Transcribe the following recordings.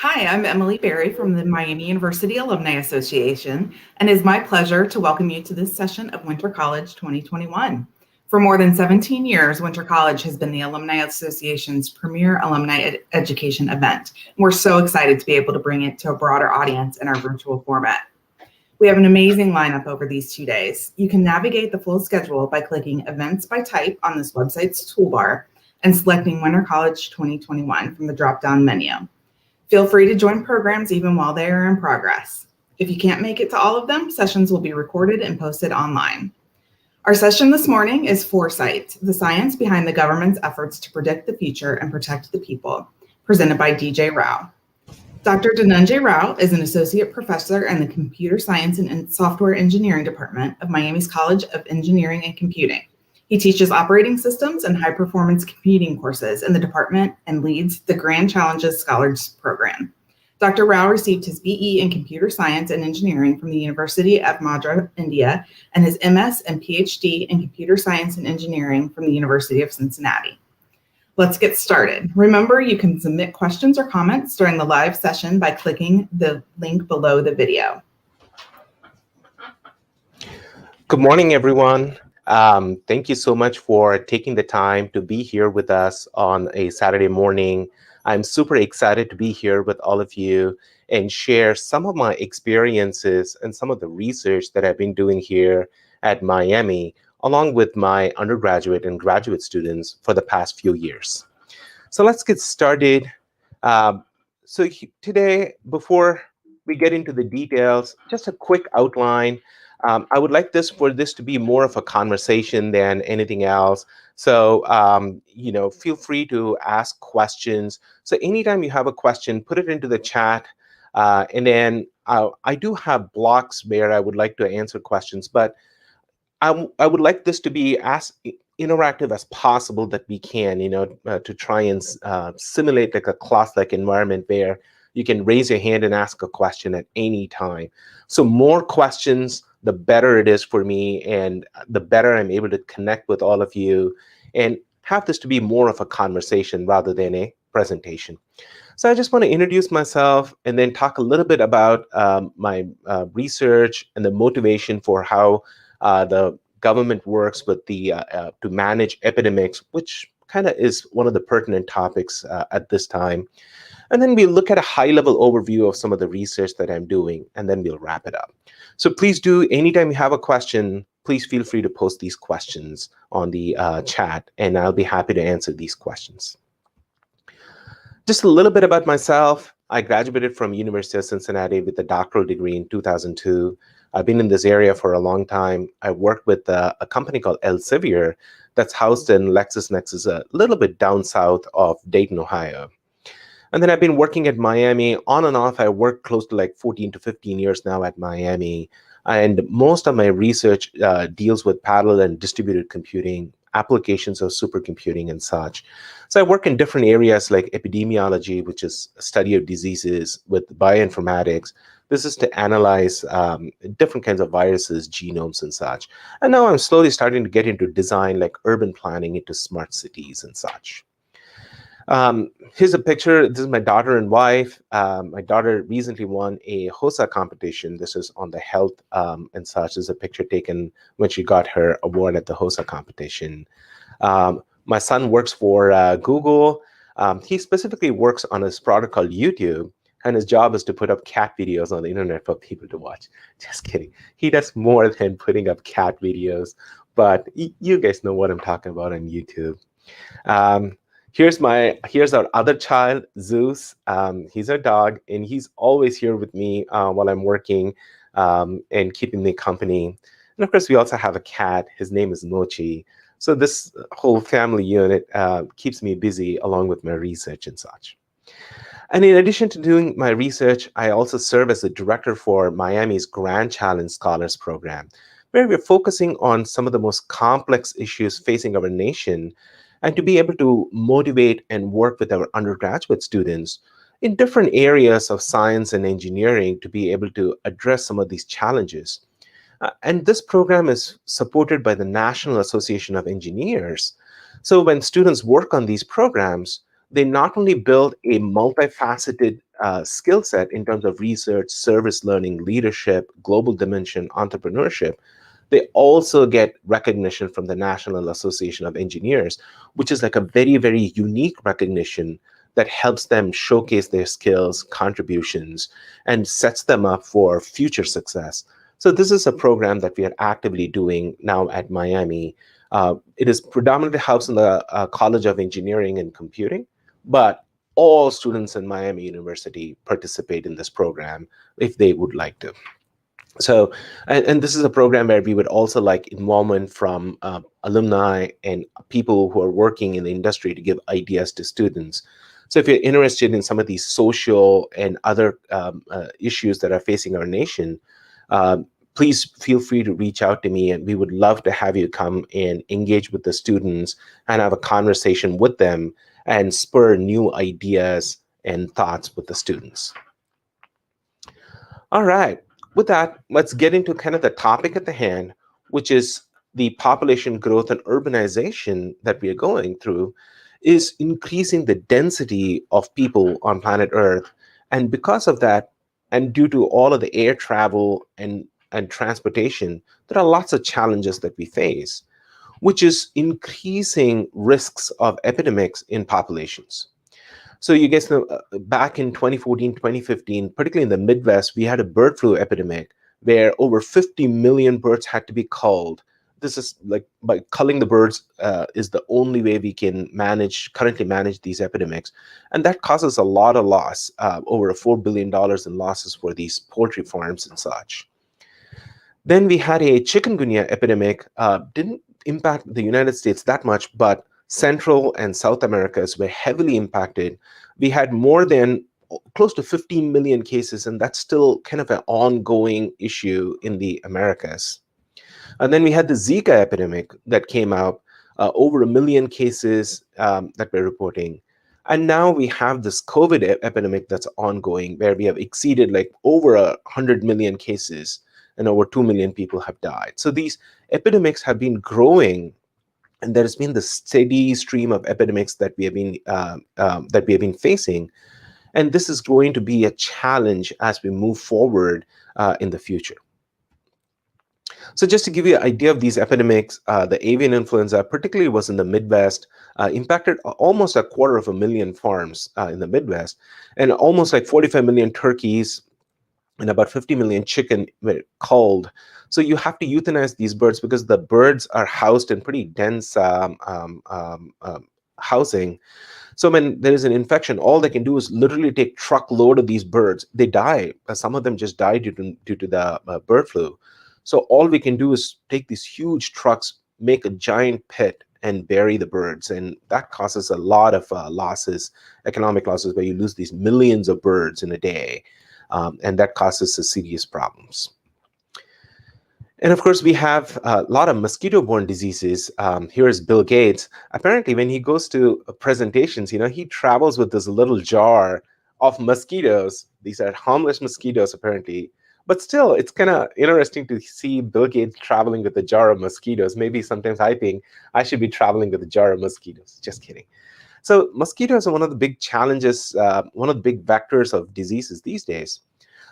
Hi, I'm Emily Berry from the Miami University Alumni Association, and it is my pleasure to welcome you to this session of Winter College 2021. For more than 17 years, Winter College has been the Alumni Association's premier alumni education event. We're so excited to be able to bring it to a broader audience in our virtual format. We have an amazing lineup over these 2 days. You can navigate the full schedule by clicking Events by Type on this website's toolbar and selecting Winter College 2021 from the drop-down menu. Feel free to join programs even while they are in progress. If you can't make it to all of them, sessions will be recorded and posted online. Our session this morning is Foresight, the science behind the government's efforts to predict the future and protect the people, presented by DJ Rao. Dr. Dhananjay Rao is an associate professor in the Computer Science and Software Engineering Department of Miami's College of Engineering and Computing. He teaches operating systems and high-performance computing courses in the department and leads the Grand Challenges Scholars Program. Dr. Rao received his BE in Computer Science and Engineering from the University of Madras, India, and his MS and PhD in Computer Science and Engineering from the University of Cincinnati. Let's get started. Remember, you can submit questions or comments during the live session by clicking the link below the video. Good morning, everyone. Thank you so much for taking the time to be here with us on a Saturday morning. I'm super excited to be here with all of you and share some of my experiences and some of the research that I've been doing here at Miami, along with my undergraduate and graduate students for the past few years. So let's get started. Today, before we get into the details, just a quick outline. I would like for this to be more of a conversation than anything else. So, feel free to ask questions. So anytime you have a question, put it into the chat. And then I do have blocks where I would like to answer questions, but I would like this to be as interactive as possible that we can, to try and simulate like a class-like environment where you can raise your hand and ask a question at any time. So more questions, the better it is for me, and the better I'm able to connect with all of you and have this to be more of a conversation rather than a presentation. So I just want to introduce myself and then talk a little bit about my research and the motivation for how the government works with the to manage epidemics, which kind of is one of the pertinent topics at this time. And then we'll look at a high-level overview of some of the research that I'm doing, and then we'll wrap it up. So please do, anytime you have a question, please feel free to post these questions on the chat, and I'll be happy to answer these questions. Just a little bit about myself. I graduated from University of Cincinnati with a doctoral degree in 2002. I've been in this area for a long time. I worked with a company called Elsevier that's housed in LexisNexis, a little bit down south of Dayton, Ohio. And then I've been working at Miami on and off. I worked close to like 14 to 15 years now at Miami. And most of my research deals with parallel and distributed computing, applications of supercomputing and such. So I work in different areas like epidemiology, which is a study of diseases, with bioinformatics. This is to analyze different kinds of viruses, genomes and such. And now I'm slowly starting to get into design, like urban planning into smart cities and such. Here's a picture. This is my daughter and wife. My daughter recently won a HOSA competition. This is on the health and such. This is a picture taken when she got her award at the HOSA competition. My son works for Google. He specifically works on this product called YouTube, and his job is to put up cat videos on the internet for people to watch. Just kidding. He does more than putting up cat videos, but you guys know what I'm talking about on YouTube. Here's our other child, Zeus. He's our dog, and he's always here with me while I'm working and keeping me company. And of course, we also have a cat. His name is Mochi. So this whole family unit keeps me busy along with my research and such. And in addition to doing my research, I also serve as the director for Miami's Grand Challenge Scholars Program, where we're focusing on some of the most complex issues facing our nation, and to be able to motivate and work with our undergraduate students in different areas of science and engineering to be able to address some of these challenges. And this program is supported by the National Association of Engineers. So when students work on these programs, they not only build a multifaceted skill set in terms of research, service learning, leadership, global dimension, entrepreneurship, they also get recognition from the National Association of Engineers, which is like a very, very unique recognition that helps them showcase their skills, contributions, and sets them up for future success. So this is a program that we are actively doing now at Miami. It is predominantly housed in the College of Engineering and Computing, but all students in Miami University participate in this program if they would like to. So, and this is a program where we would also like involvement from alumni and people who are working in the industry to give ideas to students. So if you're interested in some of these social and other issues that are facing our nation, please feel free to reach out to me, and we would love to have you come and engage with the students and have a conversation with them and spur new ideas and thoughts with the students. All right. With that, let's get into kind of the topic at the hand, which is the population growth and urbanization that we are going through is increasing the density of people on planet Earth. And because of that, and due to all of the air travel and transportation, there are lots of challenges that we face, which is increasing risks of epidemics in populations. So you guys know, back in 2014, 2015, particularly in the Midwest, we had a bird flu epidemic where over 50 million birds had to be culled. This is like, by culling the birds is the only way we can currently manage these epidemics. And that causes a lot of loss, over $4 billion in losses for these poultry farms and such. Then we had a chikungunya epidemic, didn't impact the United States that much, but Central and South Americas were heavily impacted. We had more than close to 15 million cases, and that's still kind of an ongoing issue in the Americas. And then we had the Zika epidemic that came out, over 1 million cases that we're reporting. And now we have this COVID epidemic that's ongoing, where we have exceeded like over 100 million cases, and over 2 million people have died. So these epidemics have been growing, and there has been the steady stream of epidemics that we have been facing, and this is going to be a challenge as we move forward in the future. So just to give you an idea of these epidemics, the avian influenza particularly was in the Midwest, impacted almost 250,000 farms in the Midwest, and almost like 45 million turkeys and about 50 million chicken were culled. So you have to euthanize these birds because the birds are housed in pretty dense housing. So when there is an infection, all they can do is literally take truckload of these birds. They die. Some of them just die due to the bird flu. So all we can do is take these huge trucks, make a giant pit, and bury the birds. And that causes a lot of losses, economic losses, where you lose these millions of birds in a day. And that causes us serious problems. And of course, we have a lot of mosquito-borne diseases. Here is Bill Gates. Apparently, when he goes to presentations, he travels with this little jar of mosquitoes. These are harmless mosquitoes, apparently. But still, it's kind of interesting to see Bill Gates traveling with a jar of mosquitoes. Maybe sometimes I think I should be traveling with a jar of mosquitoes. Just kidding. So mosquitoes are one of the big challenges, one of the big vectors of diseases these days.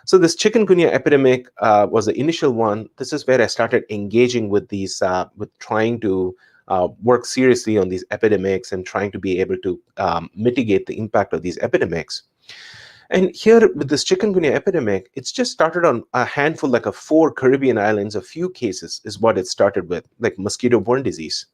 So this chikungunya epidemic was the initial one. This is where I started engaging with these, with trying to work seriously on these epidemics and trying to be able to mitigate the impact of these epidemics. And here with this chikungunya epidemic, it's just started on a handful, like 4 Caribbean islands. A few cases is what it started with, like mosquito-borne disease.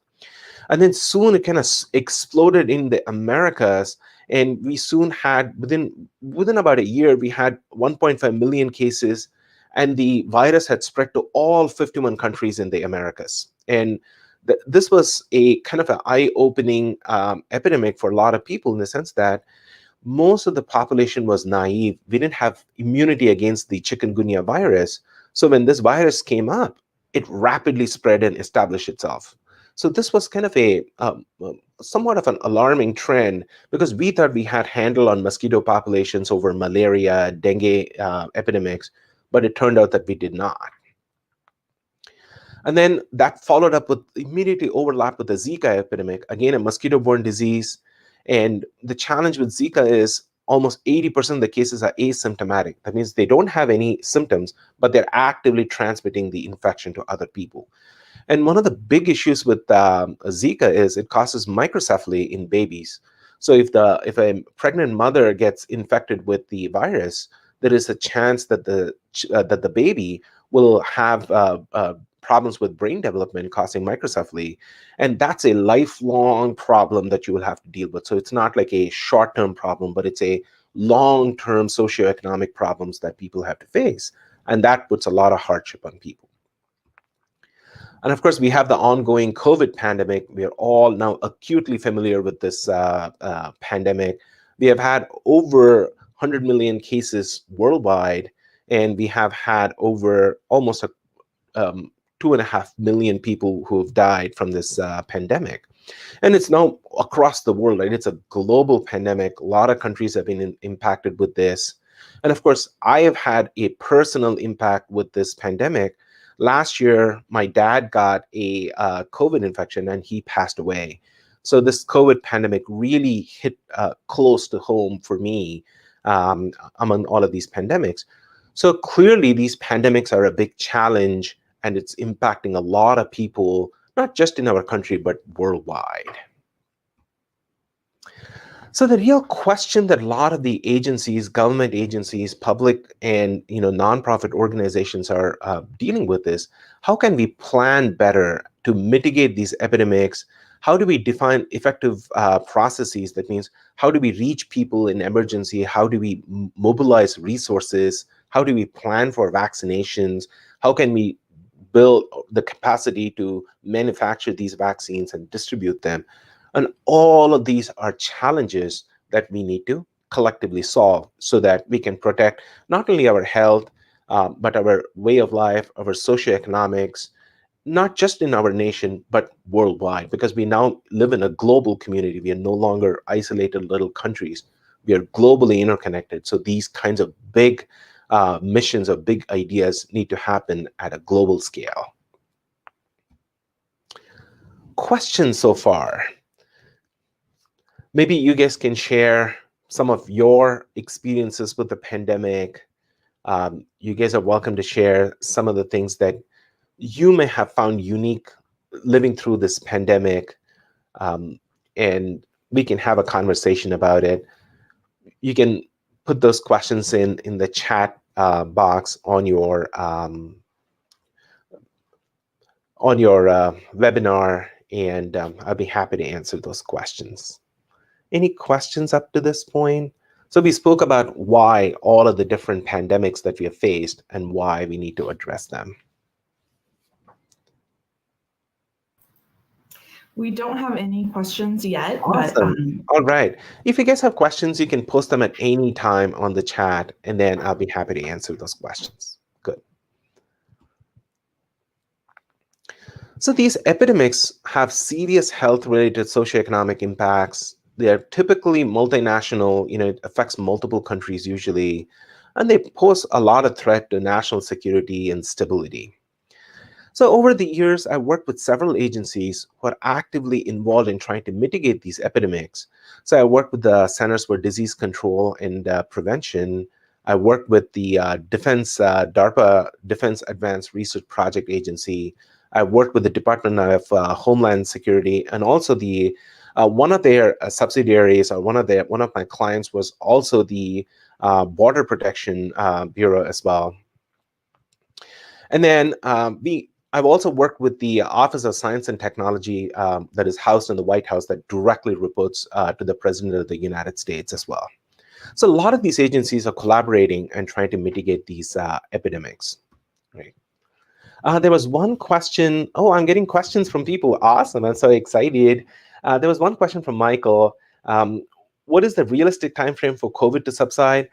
And then soon it kind of exploded in the Americas, and we soon had, within about a year, we had 1.5 million cases, and the virus had spread to all 51 countries in the Americas. And this was a kind of an eye-opening epidemic for a lot of people, in the sense that most of the population was naive. We didn't have immunity against the chikungunya virus. So when this virus came up, it rapidly spread and established itself. So this was kind of a somewhat of an alarming trend, because we thought we had handle on mosquito populations over malaria, dengue epidemics, but it turned out that we did not. And then that followed up with, immediately overlapped with the Zika epidemic, again, a mosquito-borne disease. And the challenge with Zika is almost 80% of the cases are asymptomatic. That means they don't have any symptoms, but they're actively transmitting the infection to other people. And one of the big issues with Zika is it causes microcephaly in babies. So if a pregnant mother gets infected with the virus, there is a chance that the baby will have problems with brain development causing microcephaly, and that's a lifelong problem that you will have to deal with. So it's not like a short-term problem, but it's a long-term socioeconomic problems that people have to face, and that puts a lot of hardship on people. And of course, we have the ongoing COVID pandemic. We are all now acutely familiar with this pandemic. We have had over 100 million cases worldwide, and we have had over almost 2.5 million people who have died from this pandemic. And it's now across the world, right? It's a global pandemic. A lot of countries have been impacted with this. And of course, I have had a personal impact with this pandemic. Last year, my dad got a COVID infection and he passed away. So this COVID pandemic really hit close to home for me among all of these pandemics. So clearly, these pandemics are a big challenge, and it's impacting a lot of people, not just in our country, but worldwide. So the real question that a lot of the agencies, government agencies, public and nonprofit organizations are dealing with is, how can we plan better to mitigate these epidemics? How do we define effective processes? That means, how do we reach people in emergency? How do we mobilize resources? How do we plan for vaccinations? How can we build the capacity to manufacture these vaccines and distribute them? And all of these are challenges that we need to collectively solve so that we can protect not only our health, but our way of life, our socioeconomics, not just in our nation, but worldwide, because we now live in a global community. We are no longer isolated little countries. We are globally interconnected. So these kinds of big missions or big ideas need to happen at a global scale. Questions so far? Maybe you guys can share some of your experiences with the pandemic. You guys are welcome to share some of the things that you may have found unique living through this pandemic, and we can have a conversation about it. You can put those questions in the chat box on your webinar, and I'll be happy to answer those questions. Any questions up to this point? So we spoke about why all of the different pandemics that we have faced and why we need to address them. We don't have any questions yet. Awesome. All right. If you guys have questions, you can post them at any time on the chat, and then I'll be happy to answer those questions. Good. So these epidemics have serious health-related socioeconomic impacts. They're typically multinational, it affects multiple countries usually, and they pose a lot of threat to national security and stability. So over the years, I've worked with several agencies who are actively involved in trying to mitigate these epidemics. So I worked with the Centers for Disease Control and Prevention. I worked with the DARPA Defense Advanced Research Project Agency. I worked with the Department of Homeland Security, and also the one of their subsidiaries, or one of my clients was also the Border Protection Bureau as well. And then I've also worked with the Office of Science and Technology that is housed in the White House that directly reports to the President of the United States as well. So a lot of these agencies are collaborating and trying to mitigate these epidemics. Right. There was one question. Oh, I'm getting questions from people. Awesome. I'm so excited. There was one question from Michael. What is the realistic time frame for COVID to subside?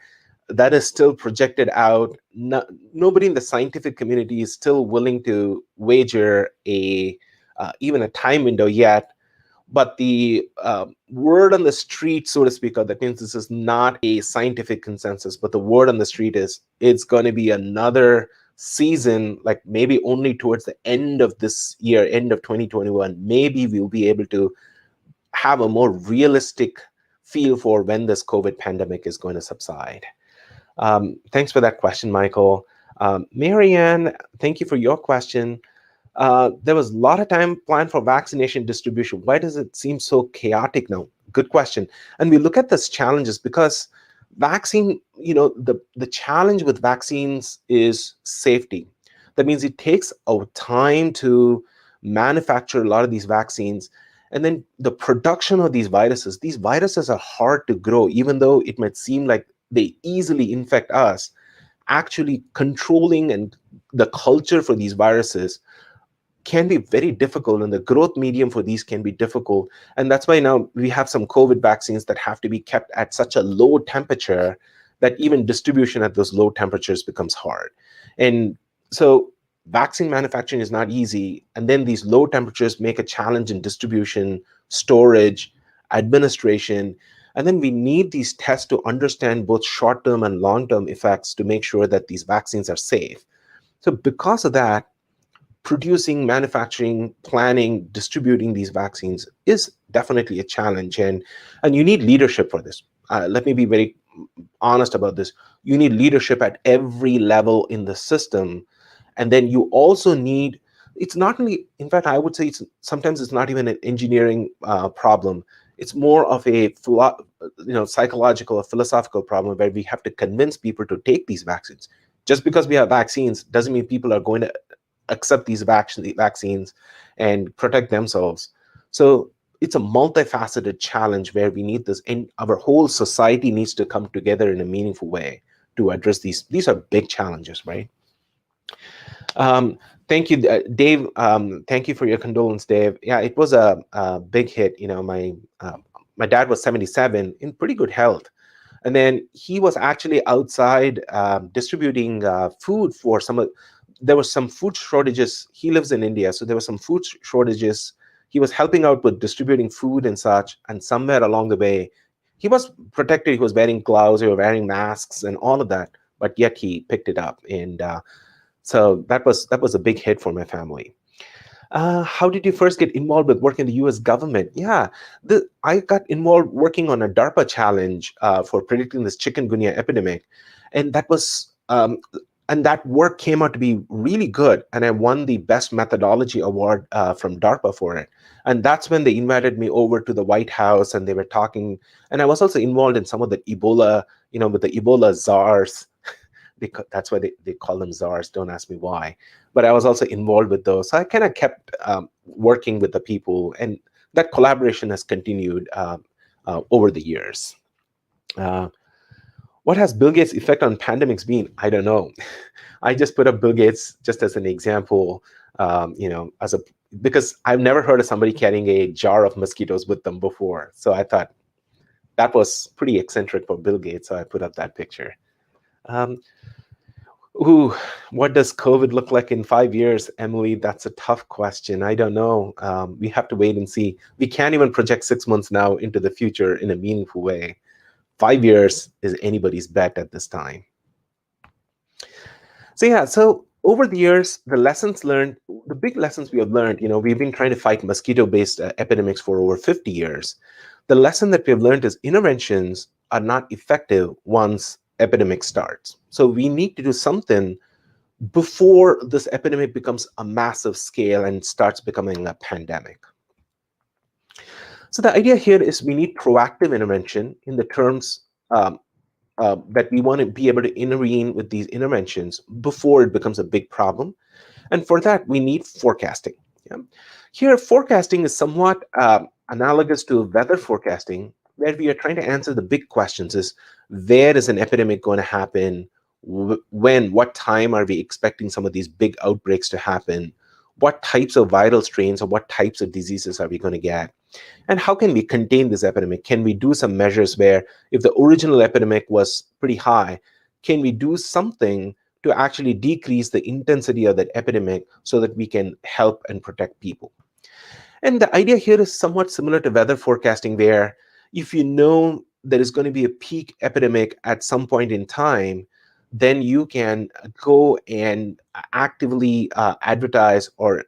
That is still projected out. Nobody in the scientific community is still willing to wager even a time window yet. But the word on the street, so to speak, that means this is not a scientific consensus, but the word on the street is it's going to be another season, like maybe only towards the end of this year, end of 2021, maybe we'll be able to have a more realistic feel for when this COVID pandemic is going to subside? Thanks for that question, Michael. Marianne, thank you for your question. There was a lot of time planned for vaccination distribution. Why does it seem so chaotic now? Good question. And we look at this challenges because vaccine, the challenge with vaccines is safety. That means it takes a time to manufacture a lot of these vaccines. And then the production of these viruses are hard to grow, even though it might seem like they easily infect us. Actually controlling and the culture for these viruses can be very difficult, and the growth medium for these can be difficult. And that's why now we have some COVID vaccines that have to be kept at such a low temperature that even distribution at those low temperatures becomes hard. And so vaccine manufacturing is not easy. And then these low temperatures make a challenge in distribution, storage, administration. And then we need these tests to understand both short-term and long-term effects to make sure that these vaccines are safe. So because of that, producing, manufacturing, planning, distributing these vaccines is definitely a challenge, and you need leadership for this. Let me be very honest about this. You need leadership at every level in the system, and then you also need, it's not only, in fact, I would say sometimes it's not even an engineering problem. It's more of a psychological or philosophical problem where we have to convince people to take these vaccines. Just because we have vaccines doesn't mean people are going to accept these vaccines and protect themselves. So it's a multifaceted challenge where we need this, and our whole society needs to come together in a meaningful way to address these. These are big challenges, right? Thank you, Dave. Thank you for your condolence, Dave. Yeah, it was a big hit. My dad was 77 in pretty good health. And then he was actually outside distributing food for there was some food shortages. He lives in India, so there were some food shortages. He was helping out with distributing food and such, and somewhere along the way, he was protected. He was wearing gloves, he was wearing masks and all of that, but yet he picked it up. And so that was a big hit for my family. How did you first get involved with work in the US government? Yeah, I got involved working on a DARPA challenge for predicting this chikungunya epidemic. And that was, and that work came out to be really good. And I won the Best Methodology Award from DARPA for it. And that's when they invited me over to the White House and they were talking. And I was also involved in some of the Ebola, with the Ebola czars. That's why they call them czars. Don't ask me why. But I was also involved with those. So I kind of kept working with the people, and that collaboration has continued over the years. What has Bill Gates' effect on pandemics been? I don't know. I just put up Bill Gates just as an example, because I've never heard of somebody carrying a jar of mosquitoes with them before. So I thought that was pretty eccentric for Bill Gates, so I put up that picture. What does COVID look like in 5 years, Emily? That's a tough question. I don't know. We have to wait and see. We can't even project 6 months now into the future in a meaningful way. 5 years is anybody's bet at this time. So yeah, so over the years, the lessons learned, the big lessons we have learned, we've been trying to fight mosquito-based epidemics for over 50 years. The lesson that we have learned is interventions are not effective once epidemic starts. So we need to do something before this epidemic becomes a massive scale and starts becoming a pandemic. So the idea here is we need proactive intervention in the terms that we want to be able to intervene with these interventions before it becomes a big problem. And for that, we need forecasting. Yeah? Here, forecasting is somewhat analogous to weather forecasting, where we are trying to answer the big questions is, where is an epidemic going to happen? When, what time are we expecting some of these big outbreaks to happen? What types of viral strains or what types of diseases are we going to get? And how can we contain this epidemic? Can we do some measures where if the original epidemic was pretty high, can we do something to actually decrease the intensity of that epidemic so that we can help and protect people? And the idea here is somewhat similar to weather forecasting, where if you know there is going to be a peak epidemic at some point in time, then you can go and actively advertise or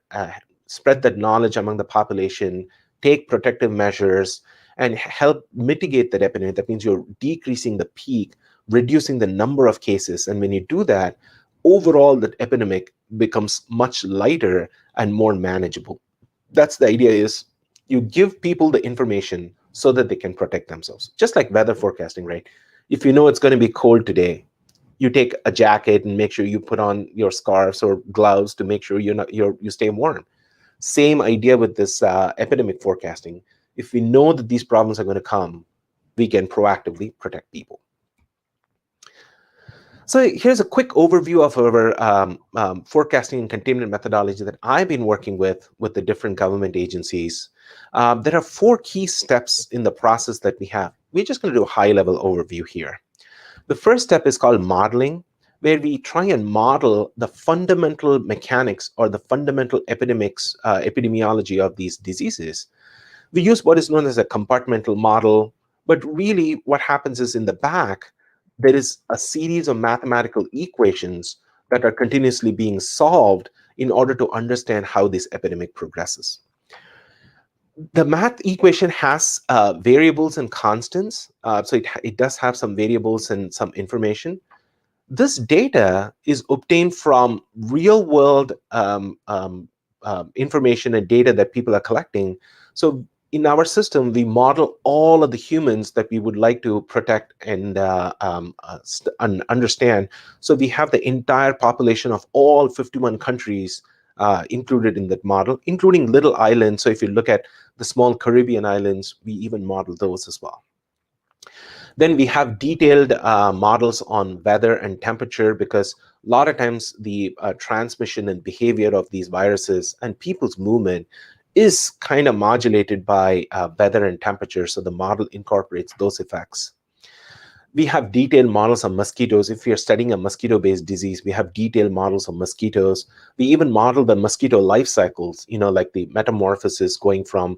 spread that knowledge among the population, take protective measures, and help mitigate that epidemic. That means you're decreasing the peak, reducing the number of cases. And when you do that, overall, the epidemic becomes much lighter and more manageable. That's the idea, is you give people the information so that they can protect themselves. Just like weather forecasting, right? If you know it's going to be cold today, you take a jacket and make sure you put on your scarves or gloves to make sure you stay warm. Same idea with this epidemic forecasting. If we know that these problems are going to come, we can proactively protect people. So here's a quick overview of our forecasting and containment methodology that I've been working with the different government agencies. There are 4 key steps in the process that we have. We're just going to do a high-level overview here. The first step is called modeling, where we try and model the fundamental mechanics or the fundamental epidemiology of these diseases. We use what is known as a compartmental model, but really what happens is in the back, there is a series of mathematical equations that are continuously being solved in order to understand how this epidemic progresses. The math equation has variables and constants, so it does have some variables and some information. This data is obtained from real-world information and data that people are collecting. So in our system, we model all of the humans that we would like to protect and understand. So we have the entire population of all 51 countries included in that model, including little islands. So if you look at the small Caribbean islands, we even model those as well. Then we have detailed models on weather and temperature, because a lot of times the transmission and behavior of these viruses and people's movement is kind of modulated by weather and temperature. So the model incorporates those effects. We have detailed models on mosquitoes. If you're studying a mosquito-based disease, we have detailed models of mosquitoes. We even model the mosquito life cycles, like the metamorphosis going from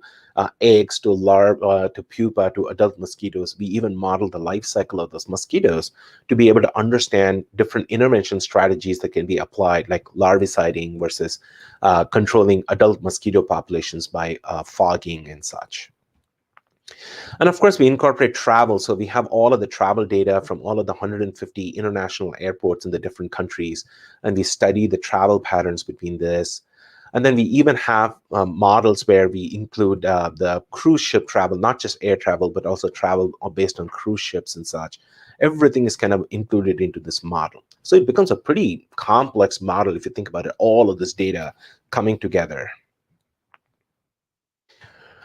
eggs to larvae to pupa to adult mosquitoes. We even model the life cycle of those mosquitoes to be able to understand different intervention strategies that can be applied, like larviciding versus controlling adult mosquito populations by fogging and such. And of course, we incorporate travel. So we have all of the travel data from all of the 150 international airports in the different countries, and we study the travel patterns between this. And then we even have models where we include the cruise ship travel, not just air travel, but also travel based on cruise ships and such. Everything is kind of included into this model. So it becomes a pretty complex model if you think about it, all of this data coming together.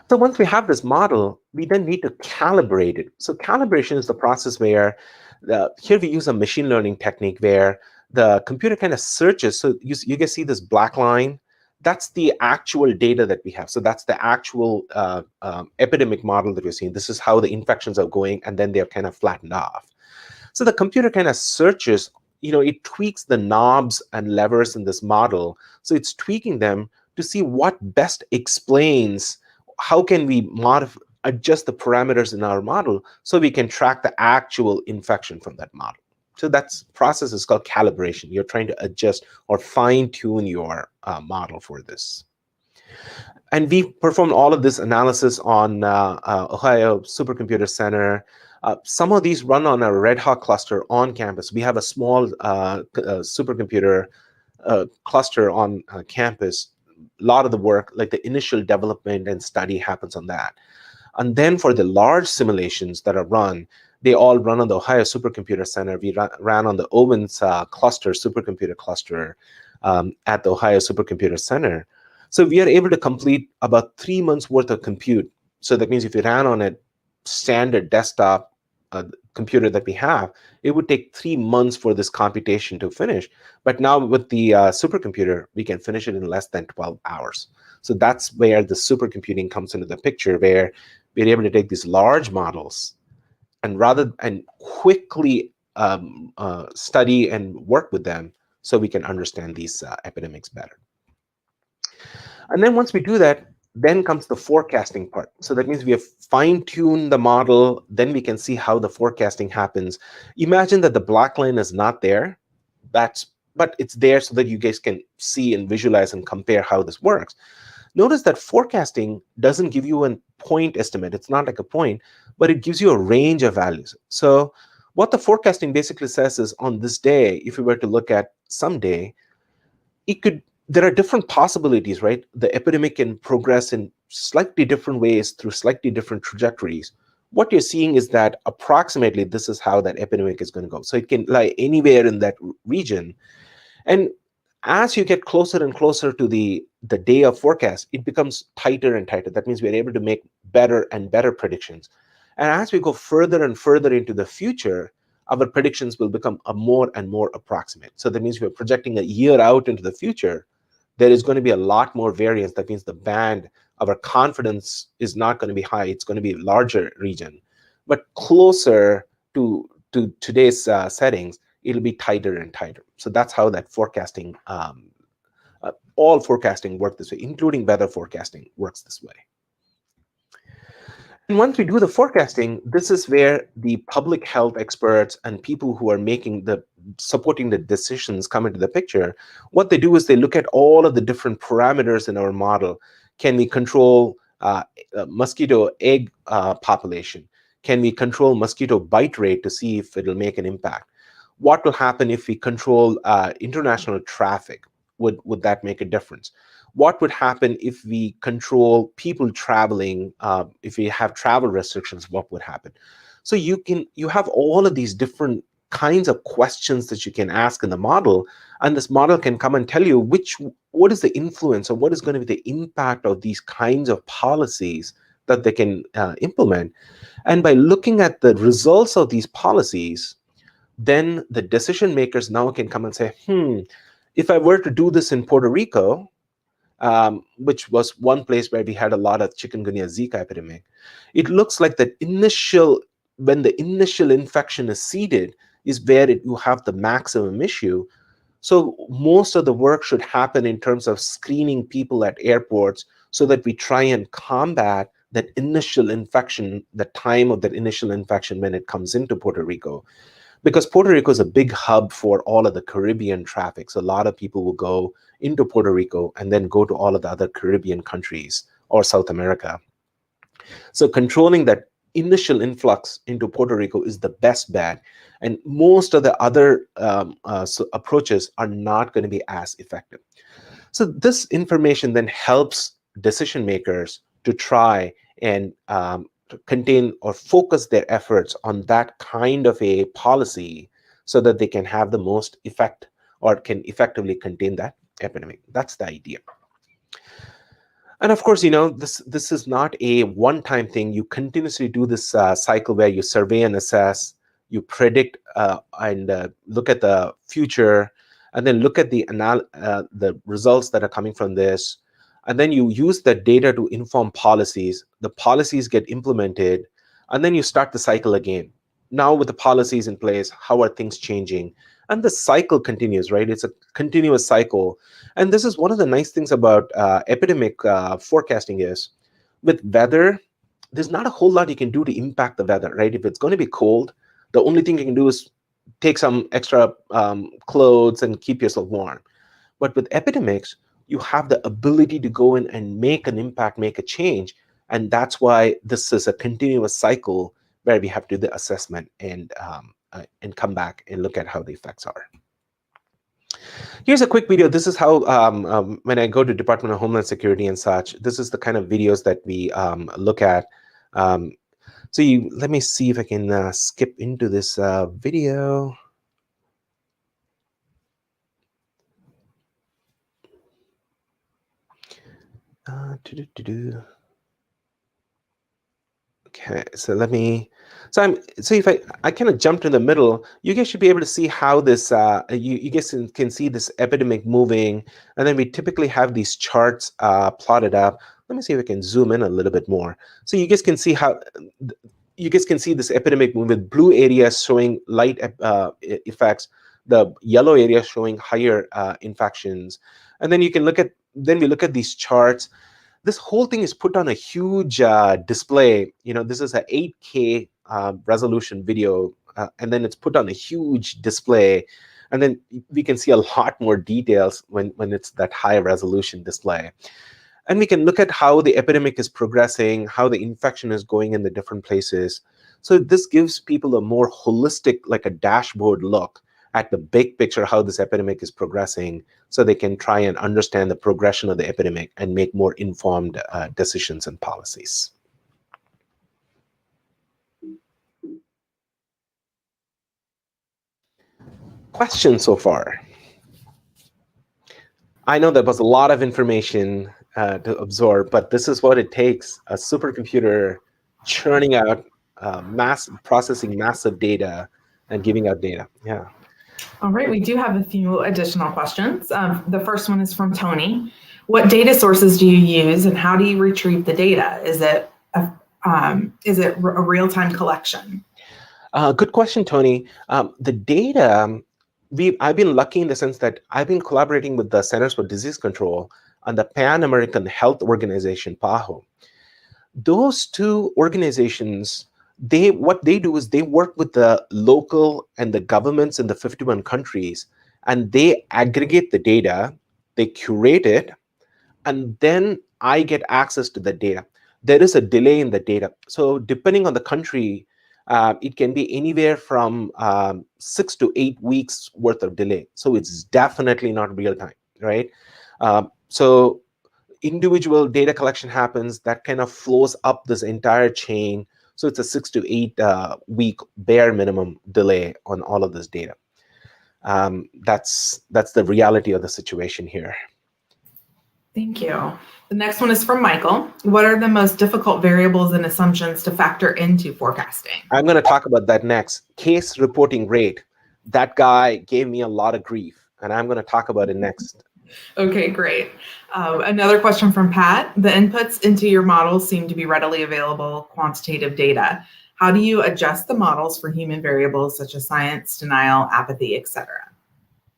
So once we have this model, we then need to calibrate it. So calibration is the process where here we use a machine learning technique where the computer kind of searches. So you can see this black line. That's the actual data that we have. So that's the actual epidemic model that you're seeing. This is how the infections are going, and then they're kind of flattened off. So the computer kind of searches, it tweaks the knobs and levers in this model. So it's tweaking them to see what best explains how can we adjust the parameters in our model so we can track the actual infection from that model. So that process is called calibration. You're trying to adjust or fine-tune your model for this. And we performed all of this analysis on Ohio Supercomputer Center. Some of these run on a Red Hawk cluster on campus. We have a small supercomputer cluster on campus. A lot of the work, like the initial development and study, happens on that. And then for the large simulations that are run, they all run on the Ohio Supercomputer Center. We ran on the Owens cluster, supercomputer cluster at the Ohio Supercomputer Center. So we are able to complete about 3 months worth of compute. So that means if you ran on a standard desktop computer that we have, it would take 3 months for this computation to finish. But now with the supercomputer, we can finish it in less than 12 hours. So that's where the supercomputing comes into the picture, where we're able to take these large models and quickly study and work with them so we can understand these epidemics better. And then once we do that, then comes the forecasting part. So that means we have fine-tuned the model, then we can see how the forecasting happens. Imagine that the black line is not there, but it's there so that you guys can see and visualize and compare how this works. Notice that forecasting doesn't give you a point estimate. It's not like a point, but it gives you a range of values. So what the forecasting basically says is, on this day, if we were to look at some day, there are different possibilities, right? The epidemic can progress in slightly different ways through slightly different trajectories. What you're seeing is that approximately this is how that epidemic is going to go. So it can lie anywhere in that region. And as you get closer and closer to the day of forecast, it becomes tighter and tighter. That means we're able to make better and better predictions. And as we go further and further into the future, our predictions will become more and more approximate. So that means we're projecting a year out into the future. There is going to be a lot more variance. That means the band of our confidence is not going to be high. It's going to be a larger region. But closer to today's settings, it'll be tighter and tighter. So that's how that forecasting, all forecasting work this way, including weather forecasting works this way. And once we do the forecasting, this is where the public health experts and people who are supporting the decisions come into the picture. What they do is they look at all of the different parameters in our model. Can we control mosquito egg population? Can we control mosquito bite rate to see if it'll make an impact? What will happen if we control international traffic? Would that make a difference? What would happen if we control people traveling? If we have travel restrictions, what would happen? So you have all of these different kinds of questions that you can ask in the model, and this model can come and tell you what is the influence or what is going to be the impact of these kinds of policies that they can implement. And by looking at the results of these policies, then the decision makers now can come and say, if I were to do this in Puerto Rico, which was one place where we had a lot of Chikungunya Zika epidemic, it looks like when the initial infection is seeded is where you have the maximum issue. So most of the work should happen in terms of screening people at airports so that we try and combat that initial infection, the time of that initial infection when it comes into Puerto Rico. Because Puerto Rico is a big hub for all of the Caribbean traffic. So a lot of people will go into Puerto Rico and then go to all of the other Caribbean countries or South America. So controlling that initial influx into Puerto Rico is the best bet. And most of the other approaches are not going to be as effective. So this information then helps decision makers to try and contain or focus their efforts on that kind of a policy so that they can have the most effect or can effectively contain that epidemic. That's the idea. And of course, this is not a one-time thing. You continuously do this cycle where you survey and assess, you predict and look at the future, and then look at the results that are coming from this. And then you use that data to inform policies. The policies get implemented, and then you start the cycle again. Now with the policies in place, how are things changing? And the cycle continues, right? It's a continuous cycle. And this is one of the nice things about epidemic forecasting is, with weather, there's not a whole lot you can do to impact the weather, right? If it's going to be cold, the only thing you can do is take some extra clothes and keep yourself warm. But with epidemics, you have the ability to go in and make an impact, make a change. And that's why this is a continuous cycle where we have to do the assessment and come back and look at how the effects are. Here's a quick video. This is how, when I go to Department of Homeland Security and such, this is the kind of videos that we look at. So let me see if I can skip into this video. Okay, so if I kind of jumped in the middle, you guys should be able to see how this, you guys can see this epidemic moving, and then we typically have these charts plotted up. Let me see if I can zoom in a little bit more. So you guys can see this epidemic moving, blue areas showing light effects, the yellow area showing higher infections. And then we look at these charts. This whole thing is put on a huge display. This is a 8K resolution video, and then it's put on a huge display. And then we can see a lot more details when it's that high resolution display. And we can look at how the epidemic is progressing, how the infection is going in the different places. So this gives people a more holistic, like a dashboard look at the big picture, how this epidemic is progressing, so they can try and understand the progression of the epidemic and make more informed decisions and policies. Questions so far? I know there was a lot of information to absorb, but this is what it takes: a supercomputer churning out processing massive data and giving out data. Yeah. All right, we do have a few additional questions. The first one is from Tony. What data sources do you use, and how do you retrieve the data? Is it a real-time collection? Good question, Tony. The data, I've been lucky in the sense that I've been collaborating with the Centers for Disease Control and the Pan American Health Organization, PAHO. Those two organizations, what they do is they work with the local and the governments in the 51 countries, and they aggregate the data, they curate it, and then I get access to the data. There is a delay in the data. So depending on the country, it can be anywhere from 6 to 8 weeks worth of delay. So it's definitely not real time, right? So individual data collection happens, that kind of flows up this entire chain. So it's a 6 to 8 week bare minimum delay on all of this data. That's the reality of the situation here. Thank you. The next one is from Michael. What are the most difficult variables and assumptions to factor into forecasting? I'm going to talk about that next. Case reporting rate. That guy gave me a lot of grief, and I'm going to talk about it next. Okay, great. Another question from Pat. The inputs into your models seem to be readily available quantitative data. How do you adjust the models for human variables such as science, denial, apathy, etc.?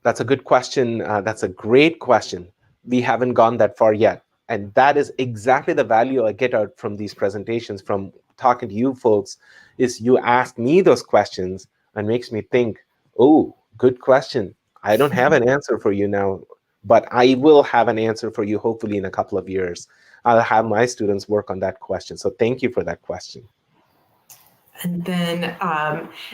That's a good question. That's a great question. We haven't gone that far yet. And that is exactly the value I get out from these presentations, from talking to you folks, is you ask me those questions and makes me think, oh, good question. I don't have an answer for you now, but I will have an answer for you hopefully in a couple of years. I'll have my students work on that question. So thank you for that question. And then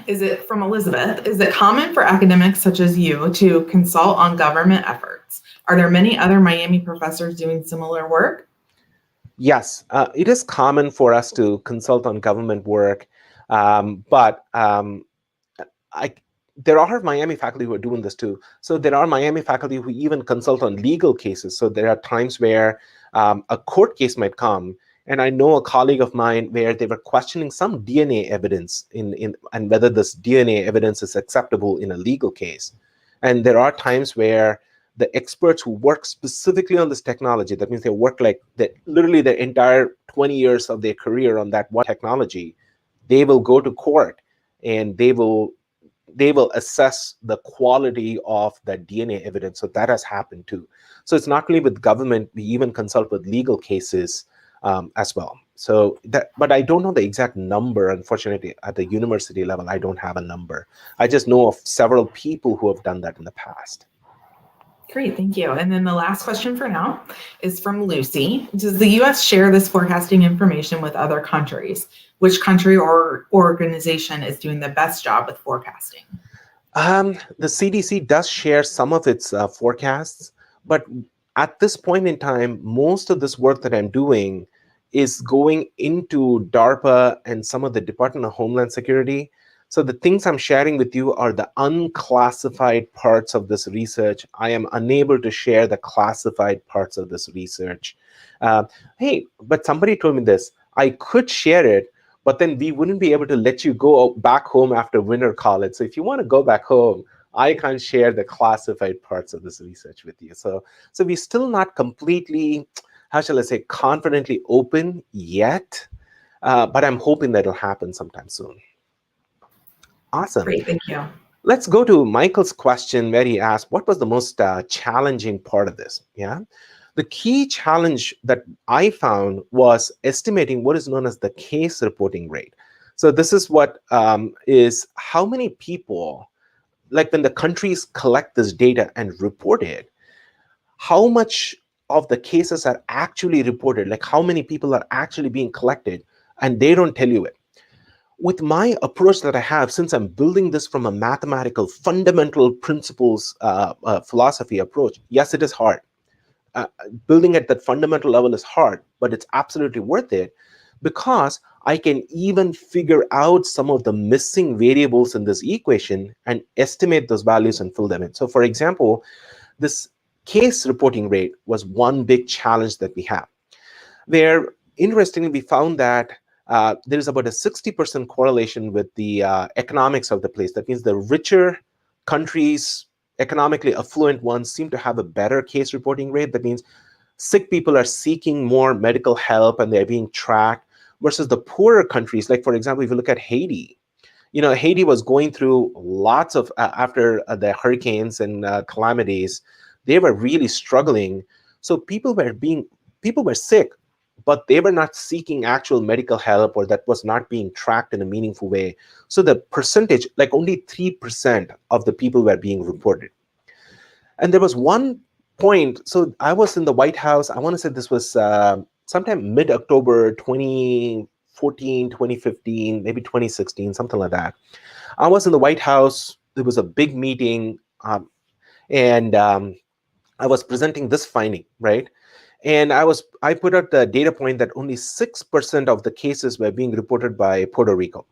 is it from Elizabeth? Is it common for academics such as you to consult on government efforts? Are there many other Miami professors doing similar work? Yes, it is common for us to consult on government work, but there are Miami faculty who are doing this too. So there are Miami faculty who even consult on legal cases. So there are times where a court case might come, and I know a colleague of mine where they were questioning some DNA evidence and whether this DNA evidence is acceptable in a legal case. And there are times where the experts who work specifically on this technology, that means they work like literally their entire 20 years of their career on that one technology, they will go to court and they will assess the quality of that DNA evidence. So that has happened too. So it's not only with government, we even consult with legal cases as well. So but I don't know the exact number, unfortunately, at the university level. I don't have a number. I just know of several people who have done that in the past. Great, thank you. And then the last question for now is from Lucy. Does the US share this forecasting information with other countries? Which country or organization is doing the best job with forecasting? The CDC does share some of its forecasts, but at this point in time, most of this work that I'm doing is going into DARPA and some of the Department of Homeland Security. So the things I'm sharing with you are the unclassified parts of this research. I am unable to share the classified parts of this research. Hey, but somebody told me this. I could share it, but then we wouldn't be able to let you go back home after winter college. So if you want to go back home, I can't share the classified parts of this research with you. So we're still not completely, how shall I say, confidently open yet, but I'm hoping that'll happen sometime soon. Awesome. Great, thank you. Let's go to Michael's question where he asked, what was the most challenging part of this? Yeah. The key challenge that I found was estimating what is known as the case reporting rate. So this is what is how many people, like when the countries collect this data and report it, how much of the cases are actually reported, like how many people are actually being collected, and they don't tell you it. With my approach that I have, since I'm building this from a mathematical fundamental principles philosophy approach, yes, it is hard. Building at that fundamental level is hard, but it's absolutely worth it, because I can even figure out some of the missing variables in this equation and estimate those values and fill them in. So for example, this case reporting rate was one big challenge that we have, where interestingly we found that there is about a 60% correlation with the economics of the place. That means the richer countries, economically affluent ones, seem to have a better case reporting rate. That means sick people are seeking more medical help and they're being tracked, versus the poorer countries. Like, for example, if you look at Haiti, Haiti was going through lots of, after the hurricanes and calamities, they were really struggling. So people were sick, but they were not seeking actual medical help, or that was not being tracked in a meaningful way. So the percentage, like only 3% of the people were being reported. And there was one point, so I was in the White House, I want to say this was sometime mid-October 2014, 2015, maybe 2016, something like that. I was in the White House, there was a big meeting, and I was presenting this finding, right? And I put out the data point that only 6% of the cases were being reported by Puerto Rico.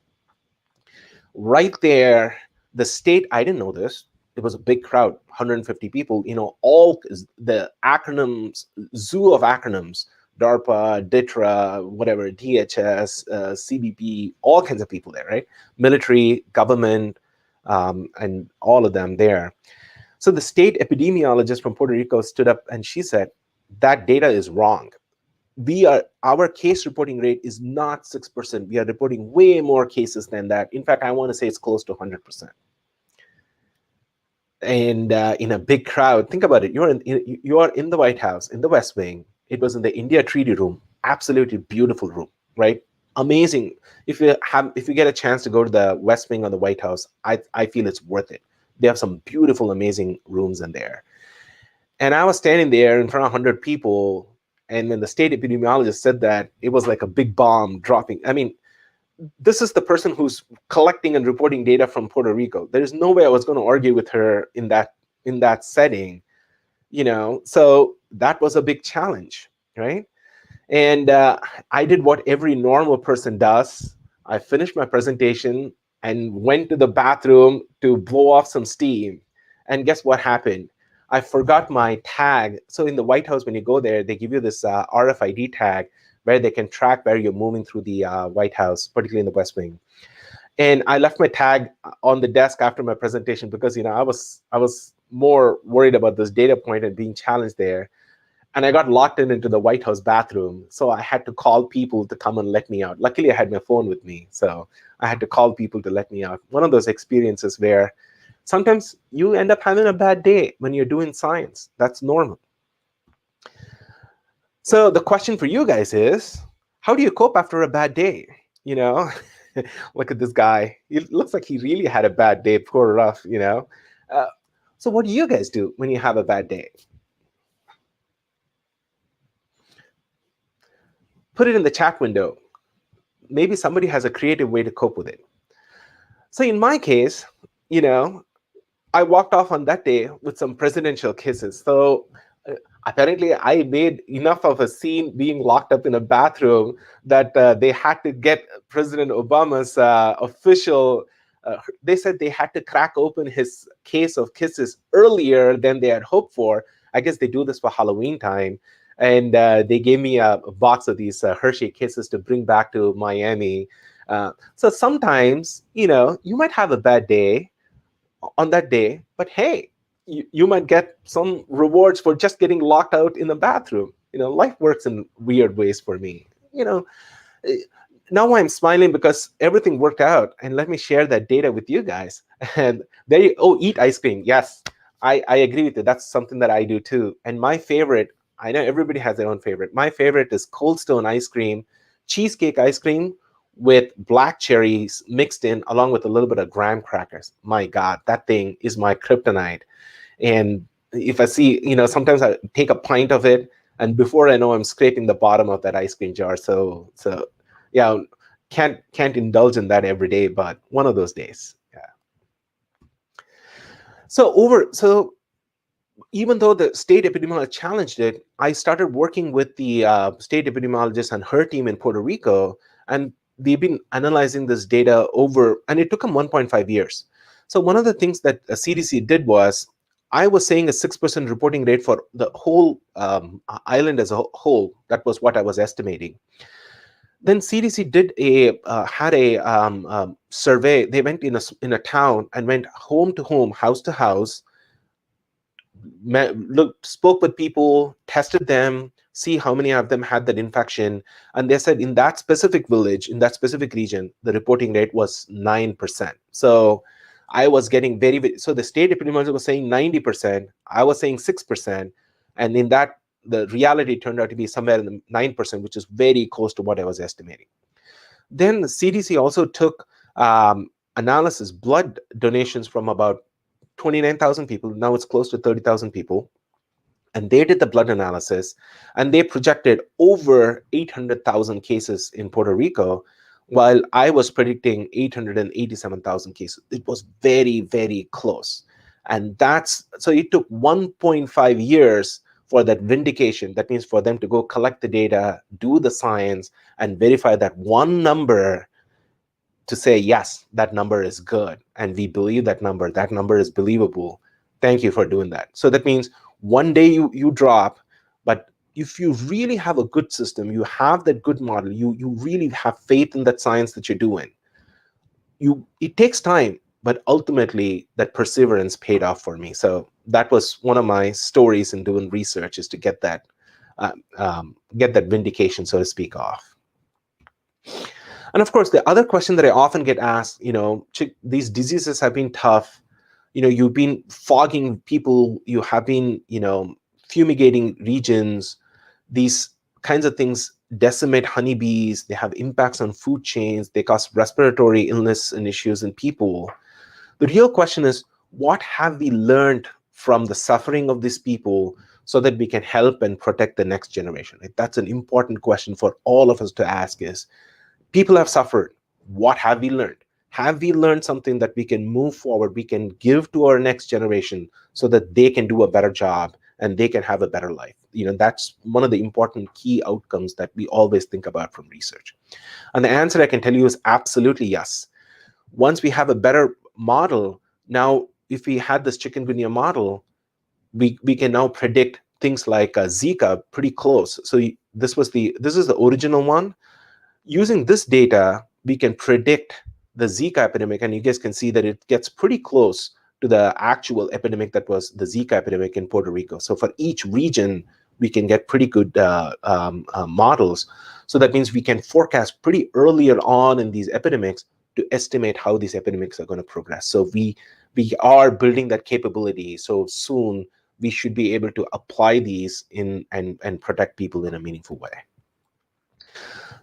Right there, the state, I didn't know this, it was a big crowd, 150 people, all the acronyms, zoo of acronyms, DARPA, DITRA, whatever, DHS, CBP, all kinds of people there, right? Military, government, and all of them there. So the state epidemiologist from Puerto Rico stood up and she said, that data is wrong. Our case reporting rate is not 6%. We are reporting way more cases than that. In fact, I want to say it's close to 100%. And in a big crowd, think about it. You are in the White House, in the West Wing. It was in the India Treaty Room. Absolutely beautiful room, right? Amazing. If you get a chance to go to the West Wing or the White House, I feel it's worth it. They have some beautiful, amazing rooms in there. And I was standing there in front of 100 people, and when the state epidemiologist said that, it was like a big bomb dropping. I mean, this is the person who's collecting and reporting data from Puerto Rico. There is no way I was going to argue with her in that setting, So that was a big challenge, right? And I did what every normal person does. I finished my presentation and went to the bathroom to blow off some steam. And guess what happened? I forgot my tag. So in the White House, when you go there, they give you this RFID tag where they can track where you're moving through the White House, particularly in the West Wing. And I left my tag on the desk after my presentation because I was more worried about this data point and being challenged there. And I got locked into the White House bathroom. So I had to call people to come and let me out. Luckily, I had my phone with me. So I had to call people to let me out. One of those experiences where sometimes you end up having a bad day when you're doing science. That's normal. So the question for you guys is, how do you cope after a bad day? Look at this guy. It looks like he really had a bad day, poor rough, So what do you guys do when you have a bad day? Put it in the chat window. Maybe somebody has a creative way to cope with it. So in my case, I walked off on that day with some presidential kisses. So apparently I made enough of a scene being locked up in a bathroom that they had to get President Obama's official, they said they had to crack open his case of kisses earlier than they had hoped for. I guess they do this for Halloween time. And they gave me a box of these Hershey kisses to bring back to Miami. So sometimes, you might have a bad day on that day, but hey, you might get some rewards for just getting locked out in the bathroom. Life works in weird ways for me. Now I'm smiling because everything worked out, and let me share that data with you guys. And eat ice cream. Yes, I agree with you. That's something that I do too. And my favorite, I know everybody has their own favorite. My favorite is Cold Stone ice cream, cheesecake ice cream with black cherries mixed in, along with a little bit of graham crackers. My God, that thing is my kryptonite. And if I see, sometimes I take a pint of it, And before I know, I'm scraping the bottom of that ice cream jar. So yeah, can't indulge in that every day, but one of those days. Yeah. So even though the state epidemiologist challenged it, I started working with the state epidemiologist and her team in Puerto Rico, and they've been analyzing this data over, and it took them 1.5 years. So one of the things that CDC did was, I was saying a 6% reporting rate for the whole island as a whole. That was what I was estimating. Then CDC did had a survey. They went in a town and went home to home, house to house, spoke with people, tested them, see how many of them had that infection, and they said in that specific village, in that specific region, the reporting rate was 9%. So I was getting so the state epidemiologist was saying 90%, I was saying 6%, and in that, the reality turned out to be somewhere in the 9%, which is very close to what I was estimating. Then the CDC also took analysis, blood donations from about 29,000 people. Now it's close to 30,000 people. And they did the blood analysis, and they projected over 800,000 cases in Puerto Rico, while I was predicting 887,000 cases. It was very, very close. And so it took 1.5 years for that vindication. That means for them to go collect the data, do the science, and verify that one number, to say, yes, that number is good, and we believe that number is believable. Thank you for doing that. So that means one day you drop, but if you really have a good system, you have that good model, you really have faith in that science that you're doing, it takes time, but ultimately that perseverance paid off for me. So that was one of my stories in doing research, is to get that vindication, so to speak, off. And of course, the other question that I often get asked, these diseases have been tough. You've been fogging people, you have been, fumigating regions. These kinds of things decimate honeybees. They have impacts on food chains. They cause respiratory illness and issues in people. The real question is, what have we learned from the suffering of these people so that we can help and protect the next generation? That's an important question for all of us to ask, is, people have suffered. What have we learned? Have we learned something that we can move forward, we can give to our next generation so that they can do a better job and they can have a better life? That's one of the important key outcomes that we always think about from research. And the answer I can tell you is absolutely yes. Once we have a better model, now if we had this Chikungunya model, we can now predict things like Zika pretty close. So this is the original one. Using this data, we can predict the Zika epidemic, and you guys can see that it gets pretty close to the actual epidemic that was the Zika epidemic in Puerto Rico. So for each region, we can get pretty good models. So that means we can forecast pretty earlier on in these epidemics to estimate how these epidemics are going to progress. So we are building that capability. So soon we should be able to apply these and protect people in a meaningful way.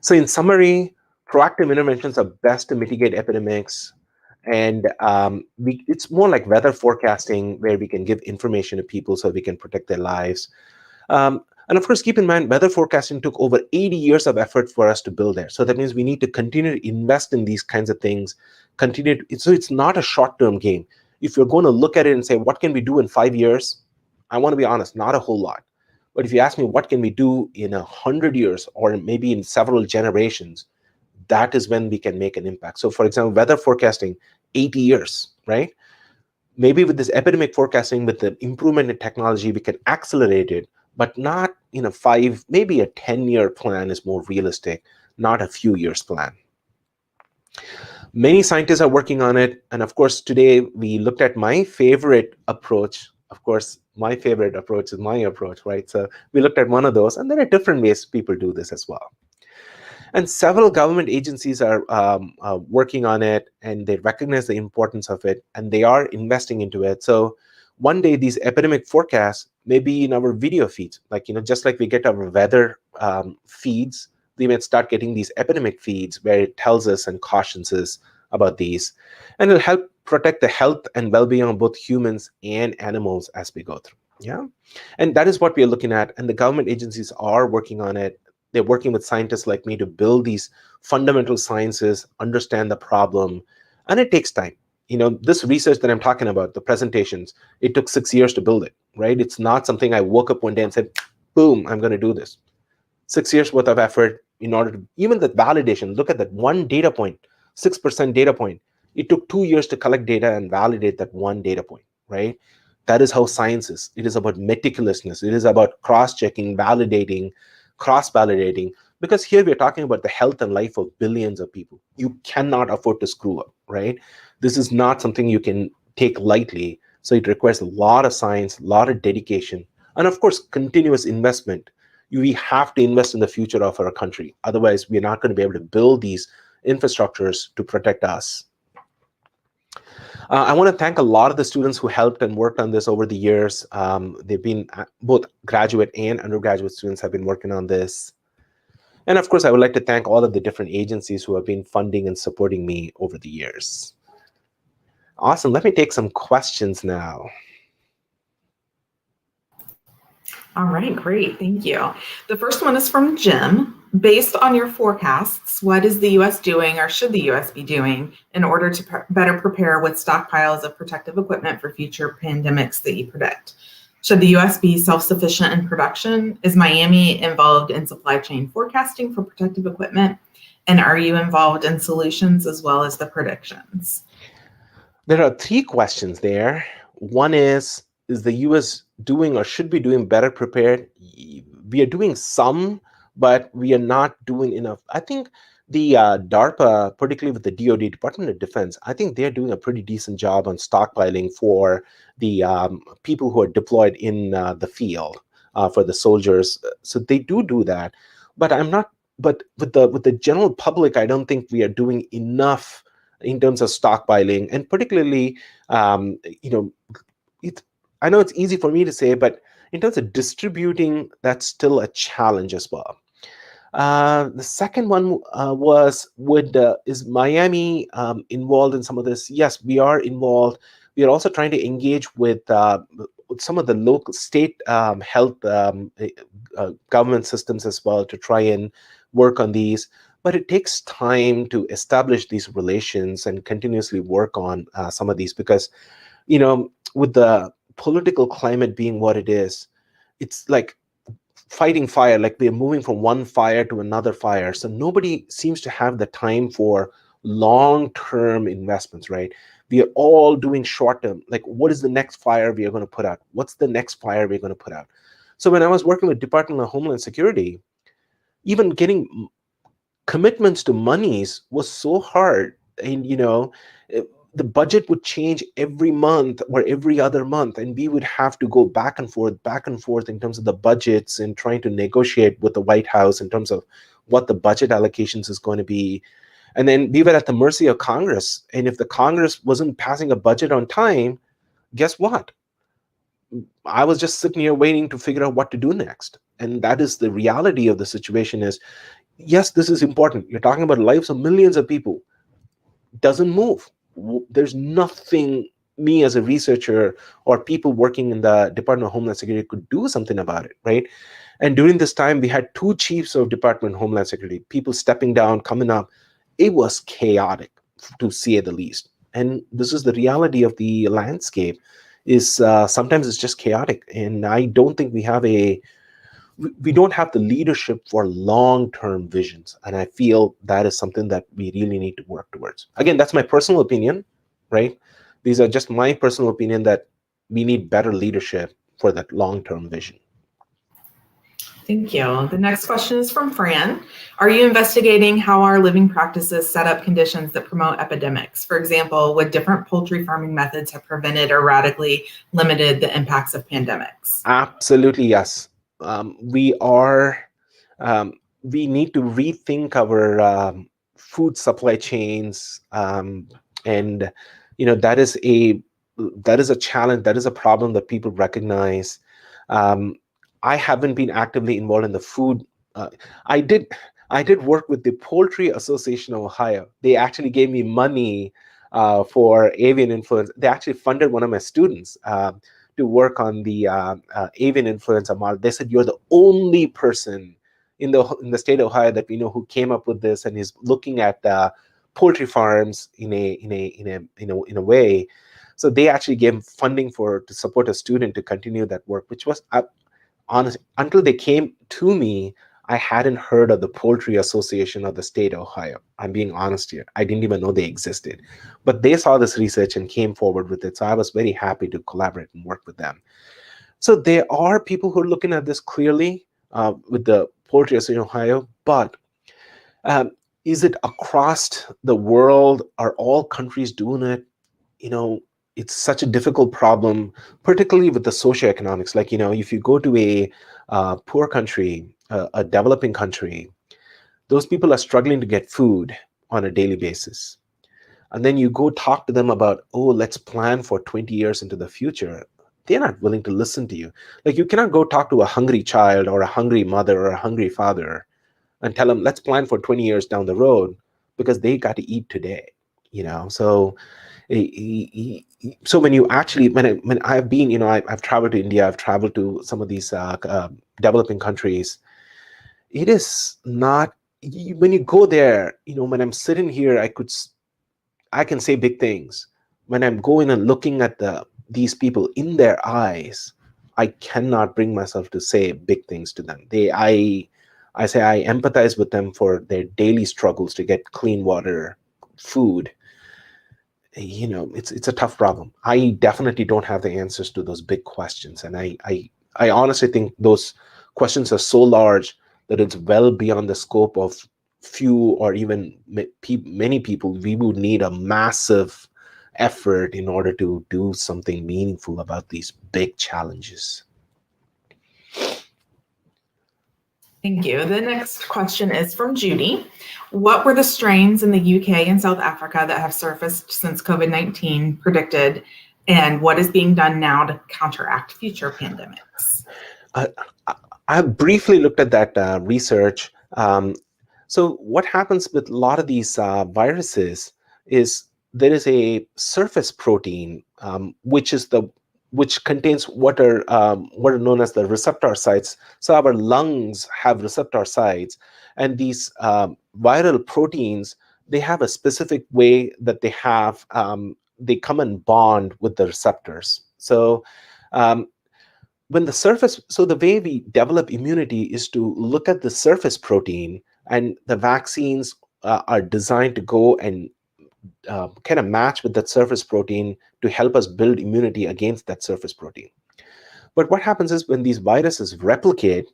So in summary, proactive interventions are best to mitigate epidemics. And it's more like weather forecasting, where we can give information to people so we can protect their lives. And of course, keep in mind, weather forecasting took over 80 years of effort for us to build there. So that means we need to continue to invest in these kinds of things. So it's not a short-term game. If you're going to look at it and say, what can we do in 5 years? I want to be honest, not a whole lot. But if you ask me, what can we do in 100 years or maybe in several generations, that is when we can make an impact. So for example, weather forecasting, 80 years, right? Maybe with this epidemic forecasting, with the improvement in technology, we can accelerate it, but not in a 5, maybe a 10-year plan is more realistic, not a few years plan. Many scientists are working on it. And of course, today we looked at my favorite approach. Of course, my favorite approach is my approach, right? So we looked at one of those, and there are different ways people do this as well. And several government agencies are working on it, and they recognize the importance of it, and they are investing into it. So one day, these epidemic forecasts may be in our video feeds, like, just like we get our weather feeds, we might start getting these epidemic feeds where it tells us and cautions us about these, and it'll help protect the health and well-being of both humans and animals as we go through. Yeah. And that is what we are looking at. And the government agencies are working on it. They're working with scientists like me to build these fundamental sciences, understand the problem, and it takes time. This research that I'm talking about, the presentations, it took 6 years to build it, right? It's not something I woke up one day and said, boom, I'm going to do this. 6 years worth of effort in order to, even the validation, look at that one data point, 6% data point. It took 2 years to collect data and validate that one data point, right? That is how science is. It is about meticulousness. It is about cross-checking, validating, cross-validating, because here we're talking about the health and life of billions of people. You cannot afford to screw up, right? This is not something you can take lightly. So it requires a lot of science, a lot of dedication, and of course, continuous investment. We have to invest in the future of our country. Otherwise, we're not going to be able to build these infrastructures to protect us. I want to thank a lot of the students who helped and worked on this over the years. They've been both graduate and undergraduate students have been working on this. And of course, I would like to thank all of the different agencies who have been funding and supporting me over the years. Awesome. Let me take some questions now. All right, great. Thank you. The first one is from Jim. Based on your forecasts, what is the U.S. doing or should the U.S. be doing in order to better prepare with stockpiles of protective equipment for future pandemics that you predict? Should the U.S. be self-sufficient in production? Is Miami involved in supply chain forecasting for protective equipment? And are you involved in solutions as well as the predictions? There are 3 questions there. One is the U.S. doing or should be doing better prepared? We are doing some, but we are not doing enough. I think the DARPA, particularly with the DoD, Department of Defense, I think they're doing a pretty decent job on stockpiling for the people who are deployed in the field, for the soldiers. So they do that, but I'm not. But with the general public, I don't think we are doing enough in terms of stockpiling, and particularly, I know it's easy for me to say, but in terms of distributing, that's still a challenge as well. The second one was, is Miami involved in some of this? Yes, we are involved. We are also trying to engage with some of the local state health government systems as well to try and work on these. But it takes time to establish these relations and continuously work on some of these, because, with the political climate being what it is, it's like fighting fire, like we're moving from one fire to another fire. So nobody seems to have the time for long-term investments, right? We are all doing short-term, like what is the next fire we are going to put out? What's the next fire we're going to put out? So when I was working with Department of Homeland Security, even getting commitments to monies was so hard. And, the budget would change every month or every other month, and we would have to go back and forth in terms of the budgets and trying to negotiate with the White House in terms of what the budget allocations is going to be. And then we were at the mercy of Congress. And if the Congress wasn't passing a budget on time, guess what? I was just sitting here waiting to figure out what to do next. And that is the reality of the situation is, yes, this is important. You're talking about lives of millions of people. Doesn't move. There's nothing me as a researcher or people working in the Department of Homeland Security could do something about it, right? And during this time, we had 2 chiefs of Department of Homeland Security, people stepping down, coming up. It was chaotic, to say the least. And this is the reality of the landscape, is sometimes it's just chaotic. And I don't think we don't have the leadership for long-term visions. And I feel that is something that we really need to work towards. Again, that's my personal opinion, right? These are just my personal opinion that we need better leadership for that long-term vision. Thank you. The next question is from Fran. Are you investigating how our living practices set up conditions that promote epidemics? For example, would different poultry farming methods have prevented or radically limited the impacts of pandemics? Absolutely, yes. We need to rethink our food supply chains, and that is a challenge. That is a problem that people recognize. I haven't been actively involved in the food. I did work with the Poultry Association of Ohio. They actually gave me money for avian influenza. They actually funded one of my students to work on the avian influenza model. They said, you're the only person in the state of Ohio that we know who came up with this and is looking at poultry farms in a way. So they actually gave funding to support a student to continue that work, which was honest. Until they came to me, I hadn't heard of the Poultry Association of the state of Ohio. I'm being honest here. I didn't even know they existed. But they saw this research and came forward with it. So I was very happy to collaborate and work with them. So there are people who are looking at this clearly with the Poultry Association of Ohio, but is it across the world? Are all countries doing it? It's such a difficult problem, particularly with the socioeconomics. Like, if you go to a poor country, a developing country, those people are struggling to get food on a daily basis. And then you go talk to them about, let's plan for 20 years into the future. They're not willing to listen to you. Like, you cannot go talk to a hungry child or a hungry mother or a hungry father and tell them, let's plan for 20 years down the road, because they got to eat today, So when you actually, when I've been, I've traveled to India, I've traveled to some of these developing countries. It is not, when you go there, when I'm sitting here, I can say big things. When I'm going and looking at these people in their eyes, I cannot bring myself to say big things to them. I say I empathize with them for their daily struggles to get clean water, food. It's a tough problem. I definitely don't have the answers to those big questions. And I honestly think those questions are so large that it's well beyond the scope of few or even many people. We would need a massive effort in order to do something meaningful about these big challenges. Thank you. The next question is from Judy. What were the strains in the UK and South Africa that have surfaced since COVID-19 predicted, and what is being done now to counteract future pandemics? I briefly looked at that research. So what happens with a lot of these viruses is there is a surface protein, which contains what are known as the receptor sites. So our lungs have receptor sites, and these viral proteins, they have a specific way that they come and bond with the receptors. So when the way we develop immunity is to look at the surface protein, and the vaccines are designed to go and kind of match with that surface protein to help us build immunity against that surface protein. But what happens is when these viruses replicate,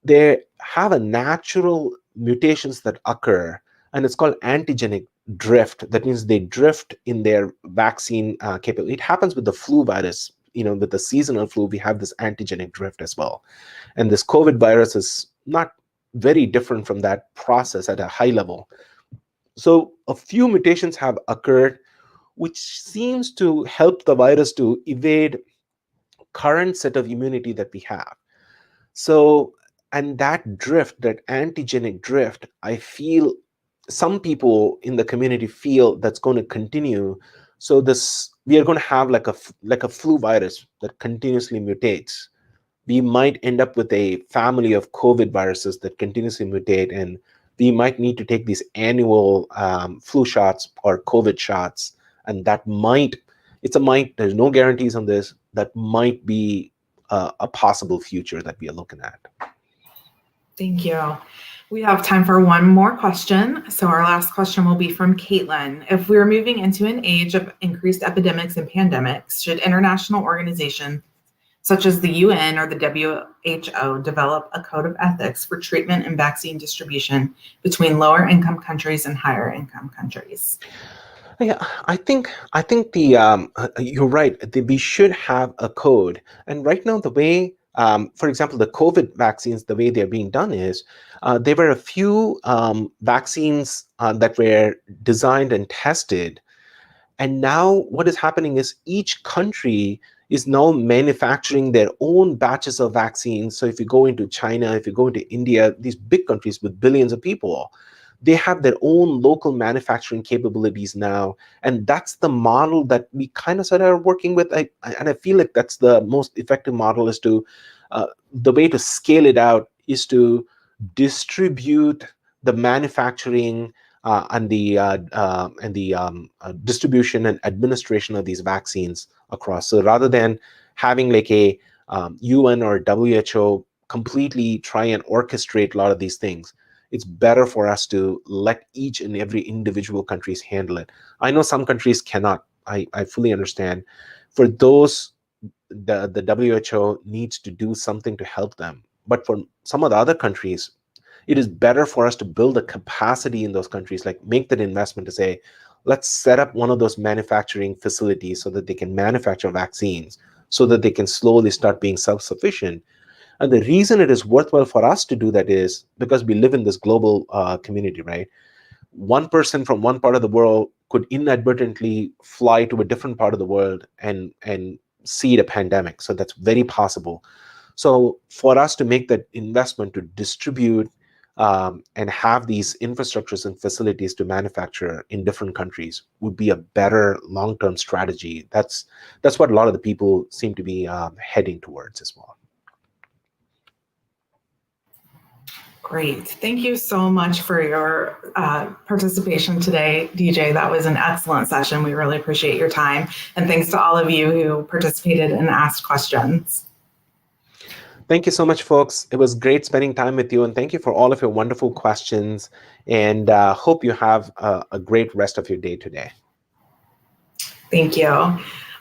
they have a natural mutations that occur, and it's called antigenic drift. That means they drift in their vaccine capability. It happens with the flu virus. With the seasonal flu, we have this antigenic drift as well. And this COVID virus is not very different from that process at a high level. So a few mutations have occurred, which seems to help the virus to evade current set of immunity that we have. So, and that drift, that antigenic drift, I feel some people in the community feel that's going to continue. So we are going to have like a flu virus that continuously mutates. We might end up with a family of COVID viruses that continuously mutate, and we might need to take these annual flu shots or COVID shots, and that might, there's no guarantees on this, that might be a possible future that we are looking at. Thank you. We have time for one more question. So our last question will be from Caitlin. If we're moving into an age of increased epidemics and pandemics, should international organizations such as the UN or the WHO develop a code of ethics for treatment and vaccine distribution between lower income countries and higher income countries? Yeah, I think you're right. We should have a code. And right now, the way, for example, the COVID vaccines, the way they're being done is there were a few vaccines that were designed and tested. And now what is happening is each country is now manufacturing their own batches of vaccines. So if you go into China, if you go into India, these big countries with billions of people, They have their own local manufacturing capabilities now, and that's the model that we kind of sort of are working with. And I feel like that's the most effective model, is to the way to scale it out is to distribute the manufacturing and the distribution and administration of these vaccines across. So rather than having like a UN or WHO completely try and orchestrate a lot of these things, it's better for us to let each and every individual countries handle it. I know some countries cannot. I fully understand. For those, the WHO needs to do something to help them. But for some of the other countries, it is better for us to build a capacity in those countries, like make that investment to say, let's set up one of those manufacturing facilities so that they can manufacture vaccines, so that they can slowly start being self-sufficient. And the reason it is worthwhile for us to do that is because we live in this global community, right? One person from one part of the world could inadvertently fly to a different part of the world and seed a pandemic. So that's very possible. So for us to make that investment to distribute and have these infrastructures and facilities to manufacture in different countries would be a better long-term strategy. That's what a lot of the people seem to be heading towards as well. Great. Thank you so much for your participation today, DJ. That was an excellent session. We really appreciate your time. And thanks to all of you who participated and asked questions. Thank you so much, folks. It was great spending time with you. And thank you for all of your wonderful questions. And hope you have a great rest of your day today. Thank you.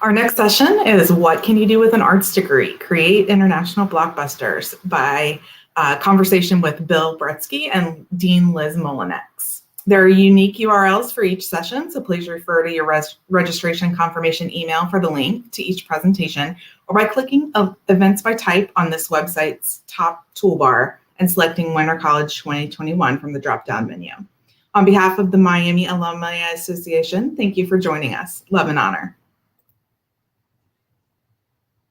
Our next session is What Can You Do with an Arts Degree? Create International Blockbusters, by conversation with Bill Bretsky and Dean Liz Molinex. There are unique URLs for each session, so please refer to your registration confirmation email for the link to each presentation, or by clicking Events by Type on this website's top toolbar and selecting Winter College 2021 from the drop-down menu. On behalf of the Miami Alumni Association, thank you for joining us. Love and honor.